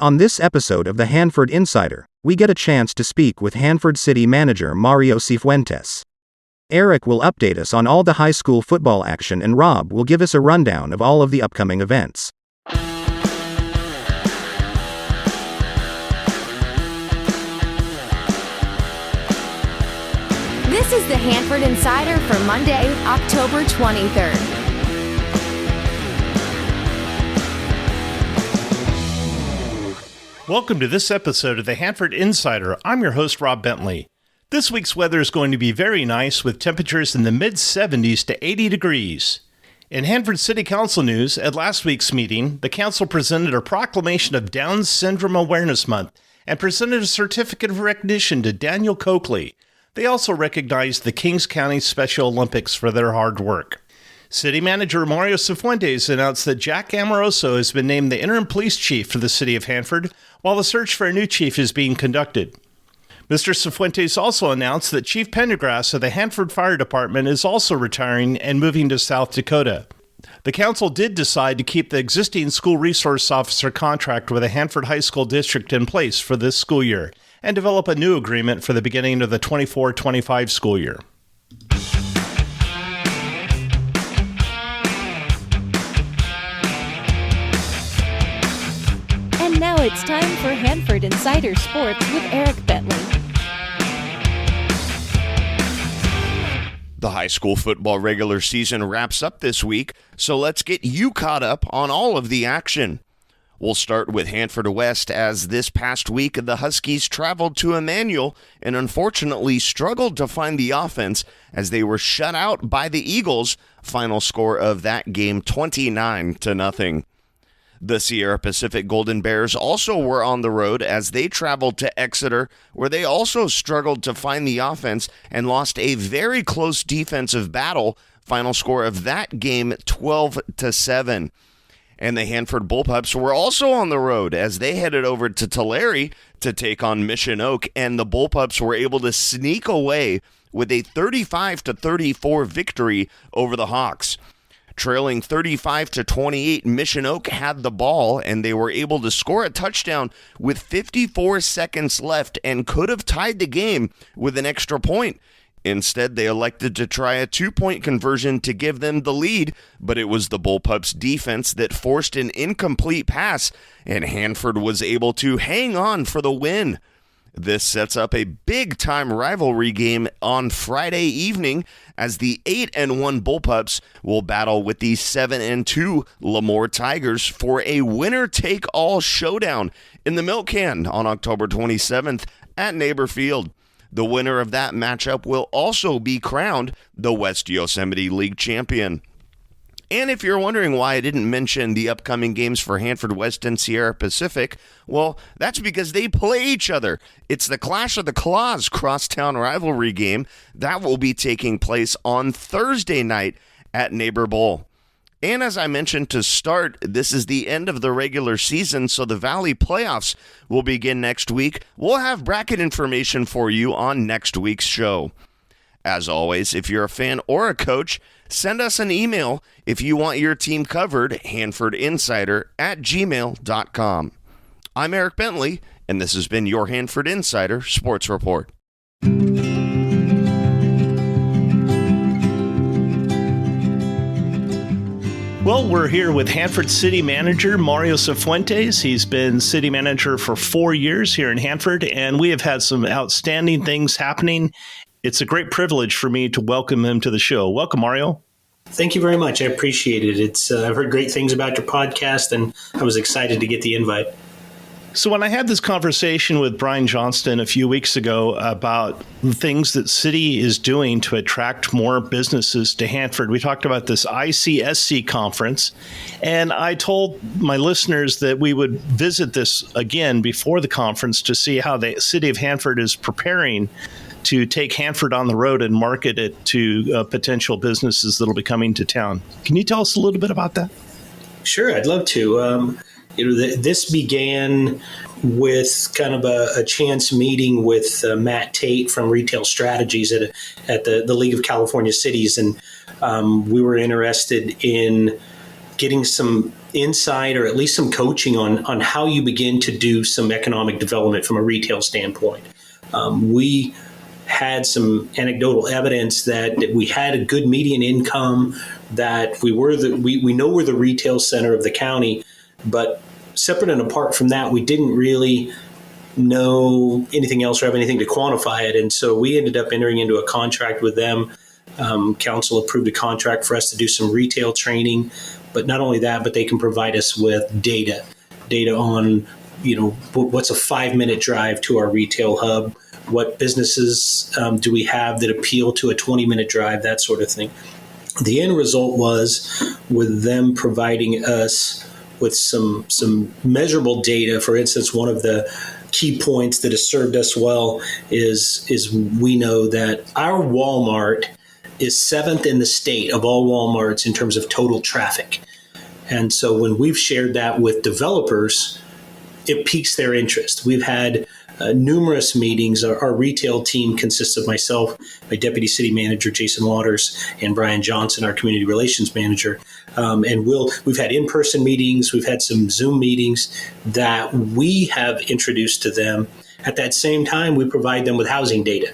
On this episode of the Hanford Insider, we get a chance to speak with Hanford City Manager Mario Cifuentes. Eric will update us on all the high school football action and Rob will give us a rundown of all of the upcoming events. This is the Hanford Insider for Monday, October 23rd. Welcome to this episode of the Hanford Insider. I'm your host, Rob Bentley. This week's weather is going to be very nice with temperatures in the mid-70s to 80 degrees. In Hanford City Council news, at last week's meeting, the council presented a proclamation of Down Syndrome Awareness Month and presented a certificate of recognition to Daniel Coakley. They also recognized the Kings County Special Olympics for their hard work. City Manager Mario Cifuentes announced that Jack Amoroso has been named the interim police chief for the city of Hanford, while the search for a new chief is being conducted. Mr. Cifuentes also announced that Chief Pendergrass of the Hanford Fire Department is also retiring and moving to South Dakota. The council did decide to keep the existing school resource officer contract with the Hanford High School District in place for this school year and develop a new agreement for the beginning of the 24-25 school year. And now it's time for Hanford Insider Sports with Eric Bentley. The high school football regular season wraps up this week, so let's get you caught up on all of the action. We'll start with Hanford West, as this past week the Huskies traveled to Emmanuel and unfortunately struggled to find the offense as they were shut out by the Eagles. Final score of that game 29-0. The Sierra Pacific Golden Bears also were on the road as they traveled to Exeter, where they also struggled to find the offense and lost a very close defensive battle. Final score of that game 12-7. And the Hanford Bullpups were also on the road as they headed over to Tulare to take on Mission Oak, and the Bullpups were able to sneak away with a 35-34 victory over the Hawks. Trailing 35-28, Mission Oak had the ball, and they were able to score a touchdown with 54 seconds left and could have tied the game with an extra point. Instead, they elected to try a two-point conversion to give them the lead, but it was the Bullpups' defense that forced an incomplete pass, and Hanford was able to hang on for the win. This sets up a big-time rivalry game on Friday evening as the 8-1 Bullpups will battle with the 7-2 Lemoore Tigers for a winner-take-all showdown in the Milk Can on October 27th at Neighbor Field. The winner of that matchup will also be crowned the West Yosemite League champion. And if you're wondering why I didn't mention the upcoming games for Hanford West and Sierra Pacific, well, that's because they play each other. It's the Clash of the Claws crosstown rivalry game that will be taking place on Thursday night at Neighbor Bowl. And as I mentioned to start, this is the end of the regular season, so the Valley playoffs will begin next week. We'll have bracket information for you on next week's show. As always, if you're a fan or a coach, send us an email if you want your team covered, hanfordinsider@gmail.com. I'm Eric Bentley, and this has been your Hanford Insider Sports Report. Well, we're here with Hanford City Manager Mario Cifuentes. He's been city manager for 4 years here in Hanford, and we have had some outstanding things happening. It's a great privilege for me to welcome him to the show. Welcome, Mario. Thank you very much. I appreciate it. I've heard great things about your podcast, and I was excited to get the invite. So when I had this conversation with Brian Johnston a few weeks ago about the things that city is doing to attract more businesses to Hanford, we talked about this ICSC conference, and I told my listeners that we would visit this again before the conference to see how the city of Hanford is preparing to take Hanford on the road and market it to potential businesses that will be coming to town. Can you tell us a little bit about that? Sure, I'd love to. This began with kind of a chance meeting with Matt Tate from Retail Strategies at the League of California Cities, and we were interested in getting some insight or at least some coaching on how you begin to do some economic development from a retail standpoint. We had some anecdotal evidence that we had a good median income, that we know we're the retail center of the county, but separate and apart from that, we didn't really know anything else or have anything to quantify it. And so we ended up entering into a contract with them. Council approved a contract for us to do some retail training, but not only that, but they can provide us with data on, what's a 5-minute drive to our retail hub, what businesses do we have that appeal to a 20-minute drive, that sort of thing. The end result was with them providing us with some measurable data. For instance, one of the key points that has served us well is we know that our Walmart is 7th in the state of all Walmarts in terms of total traffic. And so when we've shared that with developers, it piques their interest. We've had numerous meetings. Our retail team consists of myself, my deputy city manager, Jason Waters, and Brian Johnson, our community relations manager. And we've had in-person meetings. We've had some Zoom meetings that we have introduced to them. At that same time, we provide them with housing data.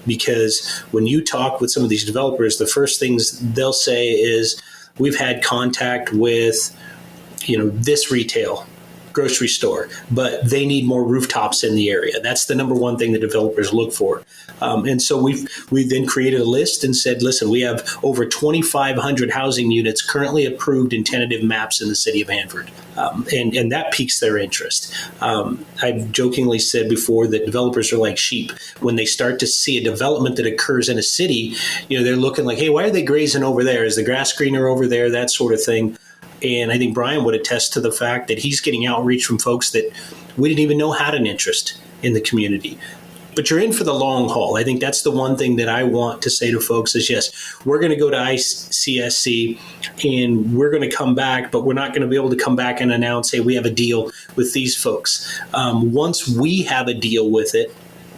Because when you talk with some of these developers, the first things they'll say is, we've had contact with, this retail grocery store, but they need more rooftops in the area. That's the number one thing the developers look for. And so we've then created a list and said, listen, we have over 2,500 housing units currently approved in tentative maps in the city of Hanford. And that piques their interest. I've jokingly said before that developers are like sheep. When they start to see a development that occurs in a city, they're looking like, hey, why are they grazing over there? Is the grass greener over there? That sort of thing. And I think Brian would attest to the fact that he's getting outreach from folks that we didn't even know had an interest in the community. But you're in for the long haul. I think that's the one thing that I want to say to folks is, yes, we're going to go to ICSC and we're going to come back, but we're not going to be able to come back and announce, hey, we have a deal with these folks. Once we have a deal with it,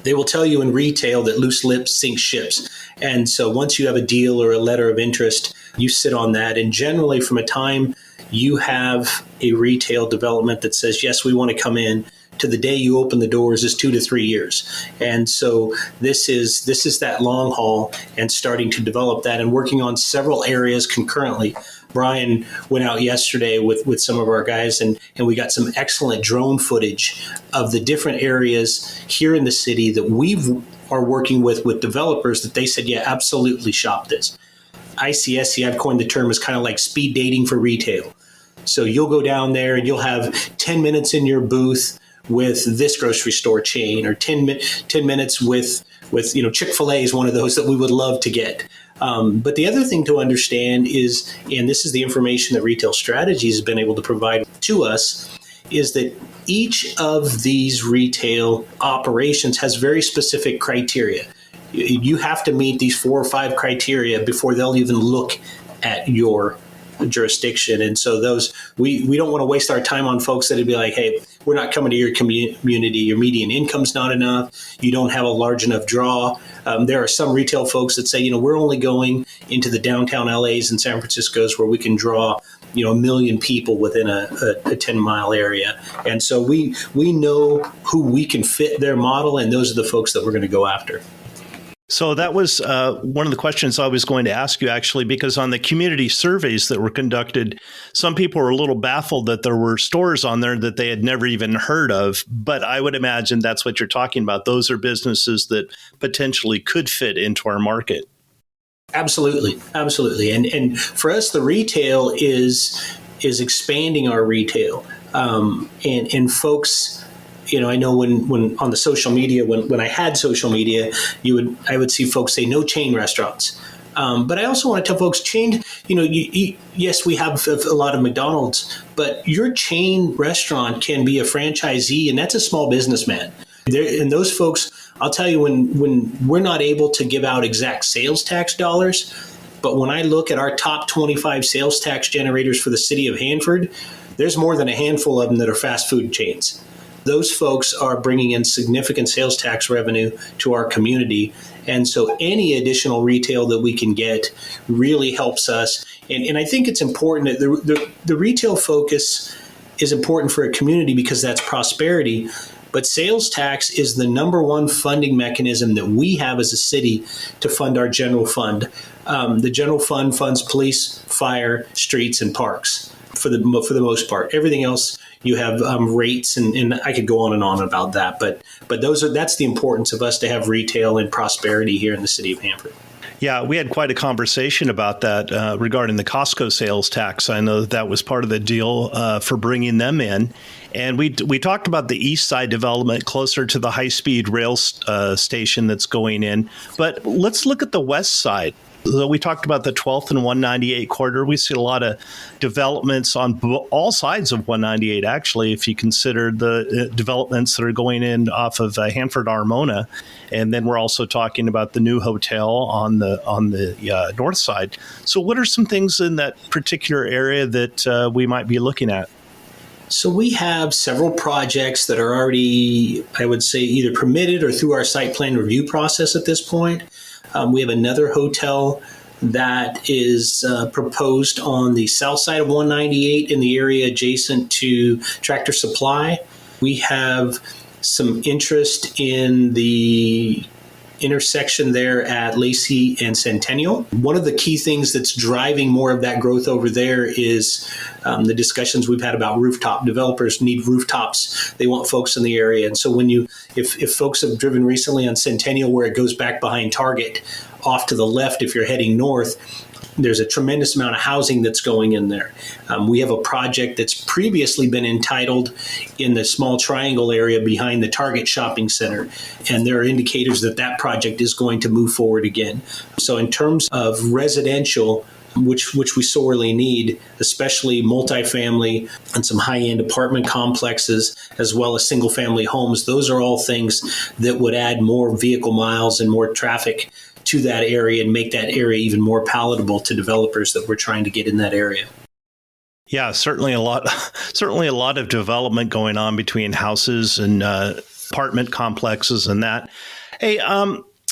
they will tell you in retail that loose lips sink ships. And so once you have a deal or a letter of interest, you sit on that. And generally from a time you have a retail development that says, yes, we want to come in, to the day you open the doors is 2 to 3 years. And so this is that long haul and starting to develop that and working on several areas concurrently. Brian went out yesterday with some of our guys and we got some excellent drone footage of the different areas here in the city that we are working with developers that they said, yeah, absolutely shop this. ICSC, I've coined the term, is kind of like speed dating for retail. So you'll go down there and you'll have 10 minutes in your booth with this grocery store chain, or 10 minutes with Chick-fil-A is one of those that we would love to get. But the other thing to understand is, and this is the information that Retail Strategies has been able to provide to us, is that each of these retail operations has very specific criteria. You have to meet these 4 or 5 criteria before they'll even look at your jurisdiction. And so those, we don't want to waste our time on folks that'd be like, hey, we're not coming to your community. Your median income's not enough. You don't have a large enough draw. There are some retail folks that say, we're only going into the downtown LAs and San Francisco's where we can draw, 1 million people within a 10-mile area. And so we know who we can fit their model, and those are the folks that we're going to go after. So that was one of the questions I was going to ask you, actually, because on the community surveys that were conducted, some people were a little baffled that there were stores on there that they had never even heard of. But I would imagine that's what you're talking about. Those are businesses that potentially could fit into our market. Absolutely. Absolutely. And for us, the retail is expanding our retail. And folks, I know when on the social media, when I had social media, I would see folks say no chain restaurants. But I also want to tell folks, chain, yes, we have a lot of McDonald's, but your chain restaurant can be a franchisee, and that's a small businessman. And those folks, I'll tell you, when we're not able to give out exact sales tax dollars, but when I look at our top 25 sales tax generators for the city of Hanford, there's more than a handful of them that are fast food chains. Those folks are bringing in significant sales tax revenue to our community. And so any additional retail that we can get really helps us. And I think it's important that the retail focus is important for a community because that's prosperity. But sales tax is the number one funding mechanism that we have as a city to fund our general fund. The general fund funds police, fire, streets, and parks for the most part. Everything else, you have rates, and I could go on and on about that. But that's the importance of us to have retail and prosperity here in the city of Hanford. Yeah, we had quite a conversation about that regarding the Costco sales tax. I know that was part of the deal for bringing them in. And we talked about the east side development closer to the high-speed rail station that's going in. But let's look at the west side. So we talked about the 12th and 198 corridor. We see a lot of developments on all sides of 198, actually, if you consider the developments that are going in off of Hanford Armona. And then we're also talking about the new hotel on the north side. So what are some things in that particular area that we might be looking at? So we have several projects that are already, I would say, either permitted or through our site plan review process at this point. We have another hotel that is proposed on the south side of 198 in the area adjacent to Tractor Supply. We have some interest in the intersection there at Lacey and Centennial. One of the key things that's driving more of that growth over there is the discussions we've had about rooftop. Developers need rooftops. They want folks in the area. And so if folks have driven recently on Centennial where it goes back behind Target, off to the left if you're heading north, there's a tremendous amount of housing that's going in there. We have a project that's previously been entitled in the small triangle area behind the Target shopping center. And there are indicators that that project is going to move forward again. So in terms of residential, which we sorely need, especially multifamily and some high-end apartment complexes, as well as single-family homes, those are all things that would add more vehicle miles and more traffic to that area and make that area even more palatable to developers that we're trying to get in that area. Yeah, certainly a lot of development going on between houses and apartment complexes and that. Hey,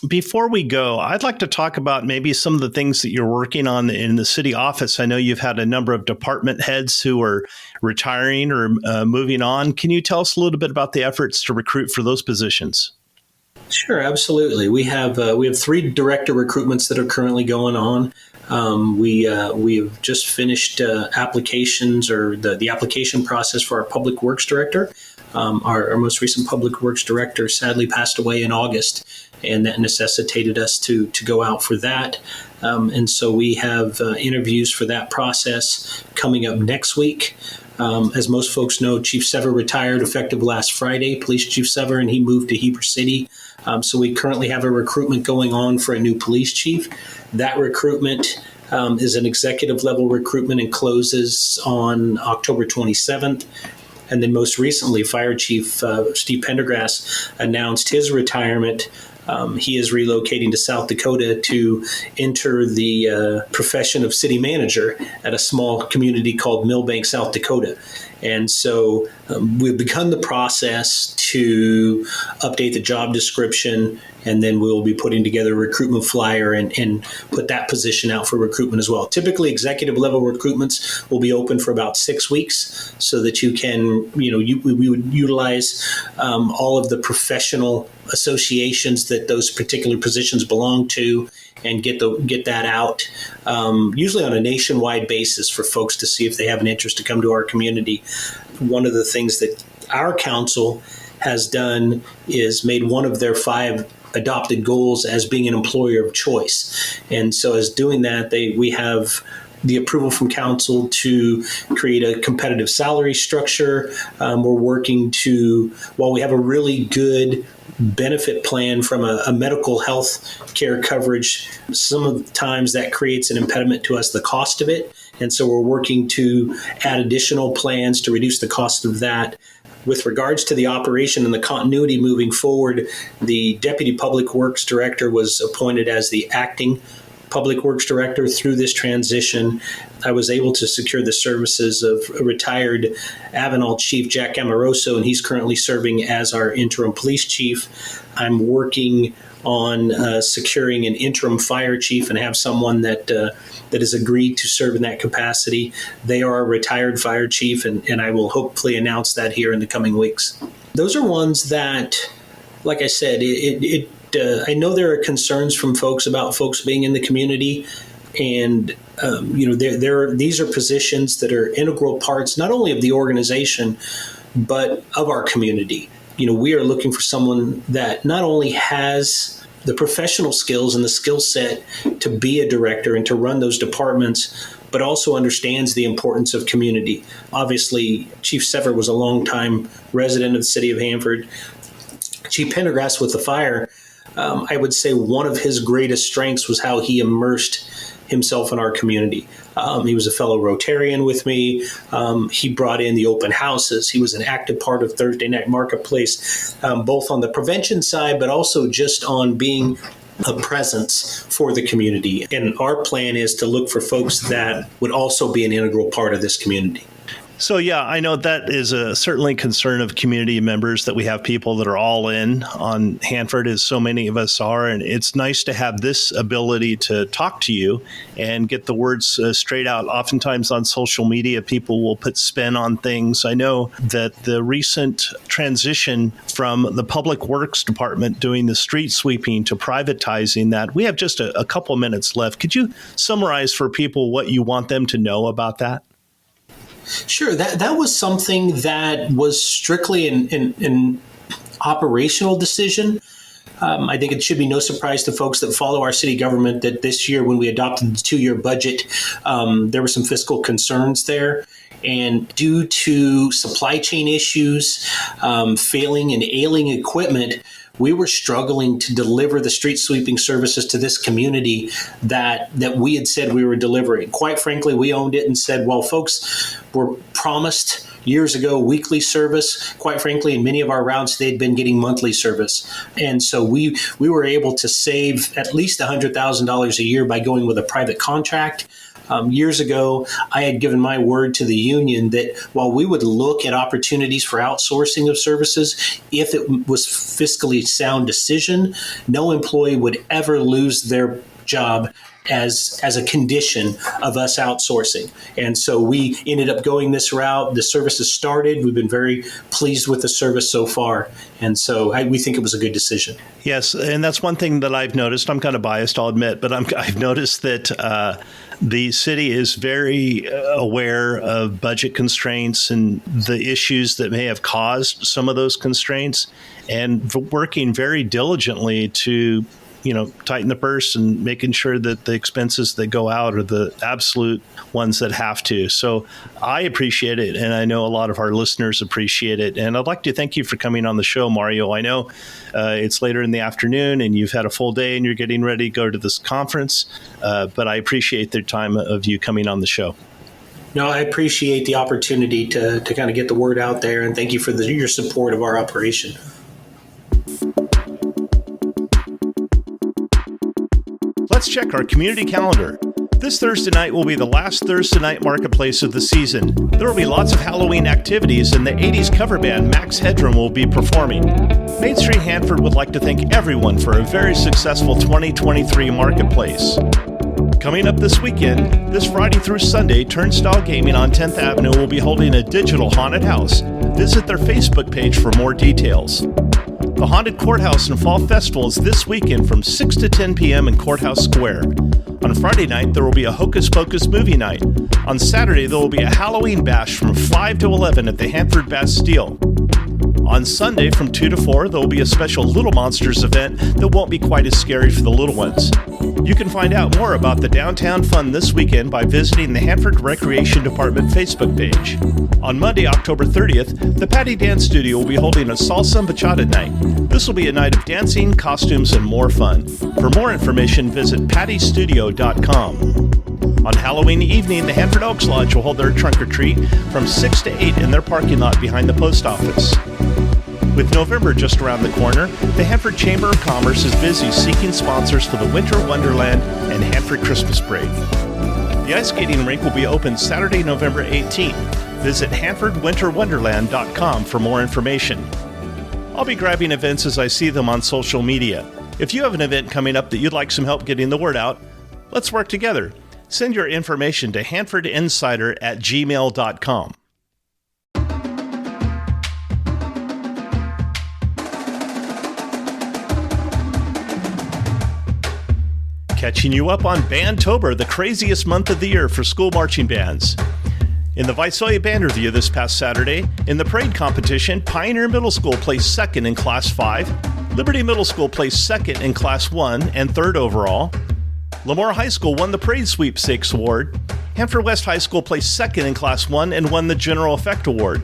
before we go, I'd like to talk about maybe some of the things that you're working on in the city office. I know you've had a number of department heads who are retiring or moving on. Can you tell us a little bit about the efforts to recruit for those positions? Sure, absolutely. We have 3 director recruitments that are currently going on. We have just finished applications or the application process for our public works director. Our most recent public works director sadly passed away in August, and that necessitated us to go out for that. And so we have interviews for that process coming up next week. As most folks know, Chief Sever retired effective last Friday, Police Chief Sever, and he moved to Heber City. So we currently have a recruitment going on for a new police chief. That recruitment is an executive level recruitment and closes on October 27th. And then most recently, Fire Chief Steve Pendergrass announced his retirement. He is relocating to South Dakota to enter the profession of city manager at a small community called Millbank, South Dakota. And so we've begun the process to update the job description, and then we'll be putting together a recruitment flyer and put that position out for recruitment as well. Typically, executive level recruitments will be open for about 6 weeks so that you can, we would utilize all of the professional associations that those particular positions belong to and get that out, usually on a nationwide basis for folks to see if they have an interest to come to our community. One of the things that our council has done is made one of their 5 adopted goals as being an employer of choice. And so as doing that, we have the approval from council to create a competitive salary structure. We're working while we have a really good benefit plan from a medical health care coverage, some of the times that creates an impediment to us, the cost of it. And so we're working to add additional plans to reduce the cost of that. With regards to the operation and the continuity moving forward, the Deputy Public Works Director was appointed as the acting Public Works Director through this transition. I was able to secure the services of a retired Avenal Chief Jack Amoroso, and he's currently serving as our interim police chief. I'm working on securing an interim fire chief and have someone that has agreed to serve in that capacity. They are a retired fire chief, and I will hopefully announce that here in the coming weeks. Those are ones that, like I said, I know there are concerns from folks about folks being in the community, and these are positions that are integral parts not only of the organization but of our community. We are looking for someone that not only has the professional skills and the skill set to be a director and to run those departments, but also understands the importance of community. Obviously, Chief Sever was a longtime resident of the city of Hanford. Chief Pendergrass with the fire, I would say one of his greatest strengths was how he immersed himself in our community. He was a fellow Rotarian with me. He brought in the open houses. He was an active part of Thursday Night Marketplace, both on the prevention side, but also just on being a presence for the community. And our plan is to look for folks that would also be an integral part of this community. So, yeah, I know that is a certainly concern of community members, that we have people that are all in on Hanford, as so many of us are. And it's nice to have this ability to talk to you and get the words straight out. Oftentimes on social media, people will put spin on things. I know that the recent transition from the Public Works Department doing the street sweeping to privatizing that, we have just a couple minutes left. Could you summarize for people what you want them to know about that? Sure. That was something that was strictly an operational decision. I think it should be no surprise to folks that follow our city government that this year, when we adopted the 2-year budget, there were some fiscal concerns there. And due to supply chain issues, failing and ailing equipment, we were struggling to deliver the street sweeping services to this community that we had said we were delivering. Quite frankly, we owned it and said, well, folks were promised years ago weekly service. Quite frankly, in many of our routes, they'd been getting monthly service. And so we were able to save at least $100,000 a year by going with a private contract. Years ago, I had given my word to the union that while we would look at opportunities for outsourcing of services, if it was fiscally sound decision, no employee would ever lose their job as a condition of us outsourcing. And so we ended up going this route. The service has started. We've been very pleased with the service so far. And so we think it was a good decision. Yes, and that's one thing that I've noticed. I'm kind of biased, I'll admit, but I've noticed that the city is very aware of budget constraints and the issues that may have caused some of those constraints, and working very diligently to tighten the purse and making sure that the expenses that go out are the absolute ones that have to. So I appreciate it, and I know a lot of our listeners appreciate it. And I'd like to thank you for coming on the show, Mario. I know it's later in the afternoon and you've had a full day and you're getting ready to go to this conference, but I appreciate the time of you coming on the show. No, I appreciate the opportunity to kind of get the word out there, and thank you for your support of our operation. Let's check our community calendar. This Thursday night will be the last Thursday night marketplace of the season. There will be lots of Halloween activities, and the 80s cover band Max Headroom will be performing. Main Street Hanford would like to thank everyone for a very successful 2023 marketplace. Coming up this weekend, this Friday through Sunday, Turnstile Gaming on 10th Avenue will be holding a digital haunted house. Visit their Facebook page for more details. The Haunted Courthouse and Fall Festival is this weekend from 6 to 10 p.m. in Courthouse Square. On Friday night, there will be a Hocus Pocus movie night. On Saturday, there will be a Halloween bash from 5 to 11 at the Hanford Bastille. On Sunday, from 2 to 4, there will be a special Little Monsters event that won't be quite as scary for the little ones. You can find out more about the downtown fun this weekend by visiting the Hanford Recreation Department Facebook page. On Monday, October 30th, the Patty Dance Studio will be holding a Salsa and Bachata night. This will be a night of dancing, costumes, and more fun. For more information, visit pattystudio.com. On Halloween evening, the Hanford Oaks Lodge will hold their trunk or treat from 6 to 8 in their parking lot behind the post office. With November just around the corner, the Hanford Chamber of Commerce is busy seeking sponsors for the Winter Wonderland and Hanford Christmas Parade. The ice skating rink will be open Saturday, November 18th. Visit HanfordWinterWonderland.com for more information. I'll be grabbing events as I see them on social media. If you have an event coming up that you'd like some help getting the word out, let's work together. Send your information to hanfordinsider@gmail.com. Catching you up on Bandtober, the craziest month of the year for school marching bands. In the Visalia Band Review this past Saturday, in the parade competition, Pioneer Middle School placed second in Class 5, Liberty Middle School placed second in Class 1 and third overall, Lemoore High School won the Parade Sweepstakes Award, Hanford West High School placed second in Class 1 and won the General Effect Award.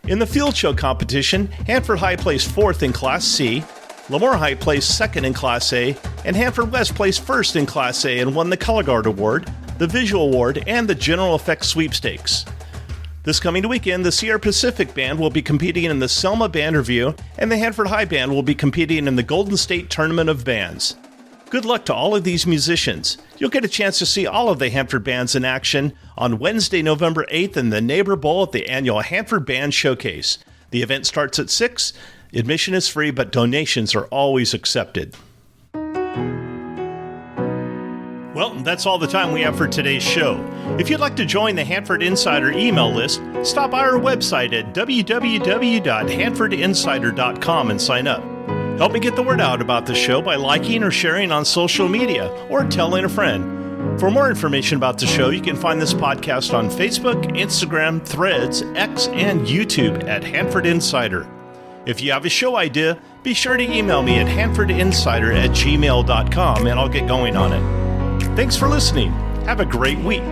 In the field show competition, Hanford High placed fourth in Class C, Lemoore High placed second in Class A, and Hanford West placed first in Class A and won the Color Guard Award, the Visual Award, and the General Effects Sweepstakes. This coming weekend, the Sierra Pacific Band will be competing in the Selma Band Review, and the Hanford High Band will be competing in the Golden State Tournament of Bands. Good luck to all of these musicians. You'll get a chance to see all of the Hanford bands in action on Wednesday, November 8th in the Neighbor Bowl at the annual Hanford Band Showcase. The event starts at 6. Admission is free, but donations are always accepted. Well, that's all the time we have for today's show. If you'd like to join the Hanford Insider email list, stop by our website at www.hanfordinsider.com and sign up. Help me get the word out about the show by liking or sharing on social media or telling a friend. For more information about the show, you can find this podcast on Facebook, Instagram, Threads, X, and YouTube at Hanford Insider. If you have a show idea, be sure to email me at hanfordinsider@gmail.com and I'll get going on it. Thanks for listening. Have a great week.